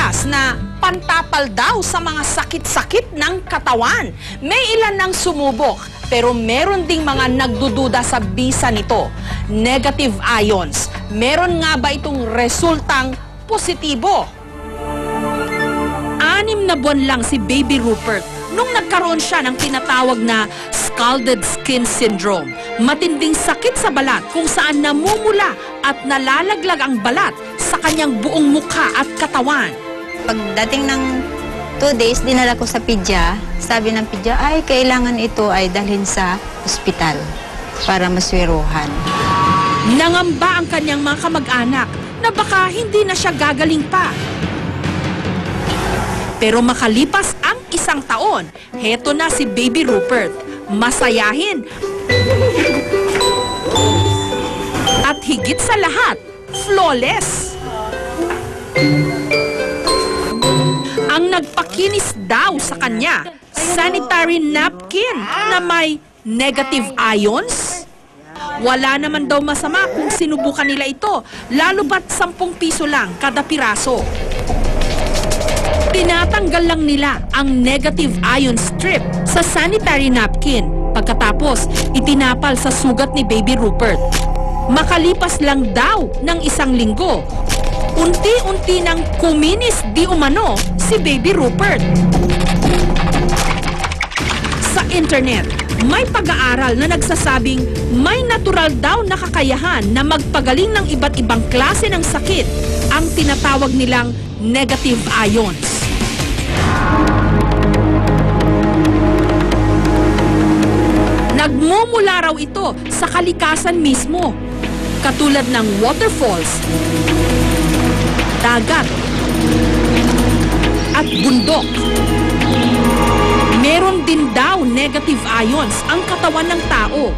lumalabas na pantapal daw sa mga sakit-sakit ng katawan. May ilan nang sumubok, pero meron ding mga nagdududa sa bisa nito. Negative ions. Meron nga ba itong resultang positibo? 6 na buwan lang si Baby Rupert nung nagkaroon siya ng tinatawag na scalded skin syndrome. Matinding sakit sa balat kung saan namumula at nalalaglag ang balat sa kanyang buong mukha at katawan. Pagdating ng 2 days, dinala ko sa pidya. Sabi ng pidya, ay kailangan ito ay dalhin sa ospital para maswiruhan. Nangamba ang kanyang mga kamag-anak na baka hindi na siya gagaling pa. Pero makalipas ang 1 taon, heto na si Baby Rupert. Masayahin. At higit sa lahat, flawless. Ang nagpakinis daw sa kanya, sanitary napkin na may negative ions. Wala naman daw masama kung sinubukan nila ito, lalo ba't 10 piso lang kada piraso. Tinatanggal lang nila ang negative ion strip sa sanitary napkin. Pagkatapos, itinapal sa sugat ni Baby Rupert. Makalipas lang daw ng 1 linggo, unti-unti nang kuminis di umano si Baby Rupert. Sa internet, may pag-aaral na nagsasabing may natural daw na kakayahan na magpagaling ng iba't ibang klase ng sakit, ang tinatawag nilang negative ions. Nagmumula raw ito sa kalikasan mismo, katulad ng waterfalls, dagat, at bundok. Meron din daw negative ions ang katawan ng tao.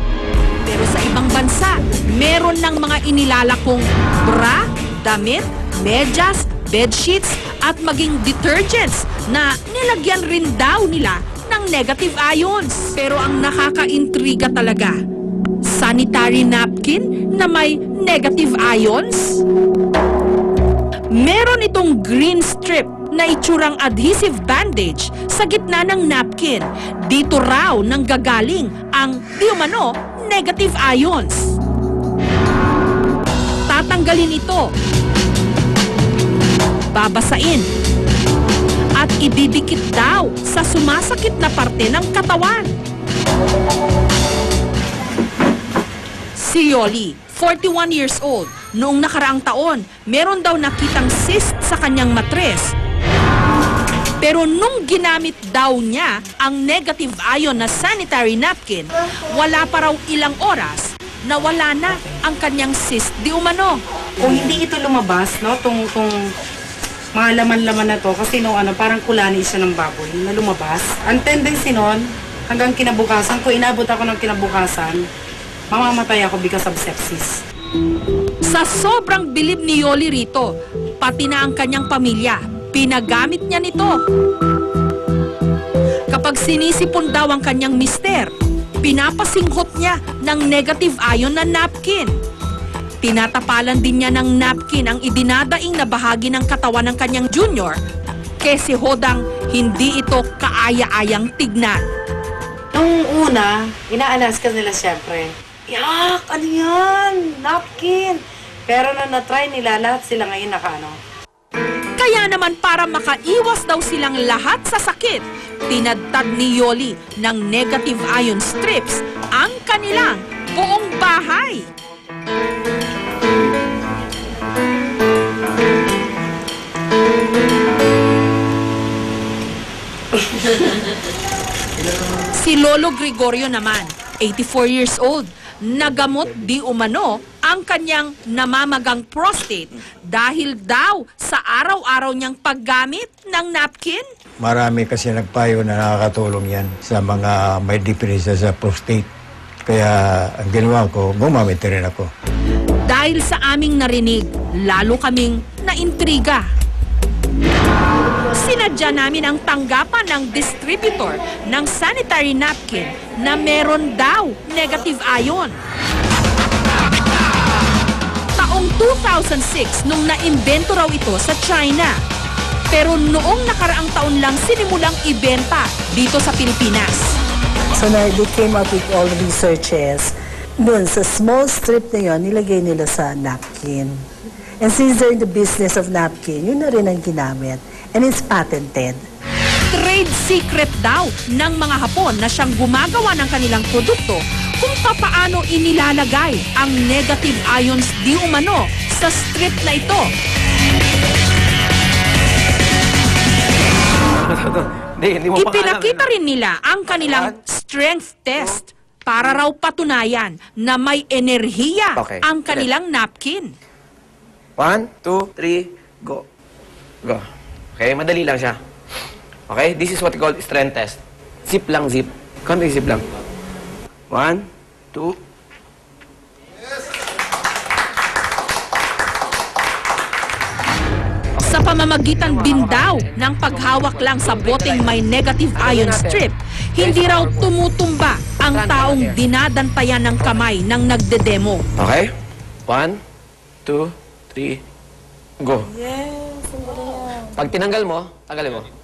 Pero sa ibang bansa, meron ng mga inilalakong bra, damit, medyas, bedsheets, at maging detergents na nilagyan rin daw nila ng negative ions. Pero ang nakaka-intriga talaga, sanitary napkin na may negative ions? Meron itong green strip na itsurang adhesive bandage sa gitna ng napkin. Dito raw nanggagaling ang di umano negative ions. Tatanggalin ito, babasain, at ididikit daw sa sumasakit na parte ng katawan. Si Yoli, 41 years old, noong nakaraang taon, meron daw nakitang cyst sa kanyang matres. Pero nung ginamit daw niya ang negative ion na sanitary napkin, wala pa raw ilang oras na wala na ang kanyang cyst di umano. Kung hindi ito lumabas, no, tong mga laman-laman na to, kasi no, parang kulani siya ng baboy na lumabas. Ang tendency nun, hanggang kinabukasan, kung inabot ako ng kinabukasan, mamamatay ako because of sepsis. Sa sobrang bilib ni Yoli rito, pati na ang kanyang pamilya, pinagamit niya nito. Kapag sinisipon daw ang kanyang mister, pinapasinghot niya ng negative ion na napkin. Tinatapalan din niya ng napkin ang idinadaing na bahagi ng katawan ng kanyang junior, kasi hodang hindi ito kaaya-ayang tignan. Nung una, inaalas ka nila siyempre. Yak! Ano yan? Napkin! Pero na na-try nila, lahat sila ngayon nakaano. Kaya naman para makaiwas daw silang lahat sa sakit, tinadtad ni Yoli ng negative ion strips ang kanilang buong bahay. Si Lolo Gregorio naman, 84 years old, nagamot di umano ang kanyang namamagang prostate dahil daw sa araw-araw niyang paggamit ng napkin. Marami kasi nagpayo na nakakatulong yan sa mga may depresya sa prostate. Kaya ang ginawa ko, gumamit rin ako. Dahil sa aming narinig, lalo kaming naintriga. Sinadya namin ang tanggapan ng distributor ng sanitary napkin na meron daw negative ion. Taong 2006 nung naimbento raw ito sa China. Pero noong nakaraang taon lang sinimulang ibenta dito sa Pilipinas. So na they came up with all researches. Doon sa small strip na yun, nilagay nila sa napkin. And since they're in the business of napkin, yun na rin ang ginamit. And it's patented. Trade secret daw ng mga Hapon na siyang gumagawa ng kanilang produkto kung papaano inilalagay ang negative ions di umano sa strip na ito. Ipinakita rin nila ang kanilang strength test para raw patunayan na may enerhiya ang kanilang napkin. 1, 2, 3, go. Go. Okay, madali lang siya. Okay, this is what we call strength test. Zip lang, zip. Konting zip lang. 1, 2. Sa pamamagitan din daw ng paghawak lang sa boteng may negative ion strip, hindi raw tumutumba ang taong dinadantayan ng kamay ng nagdedemo. Okay? 1, 2, 3, go. Pag tinanggal mo, tanggalin mo.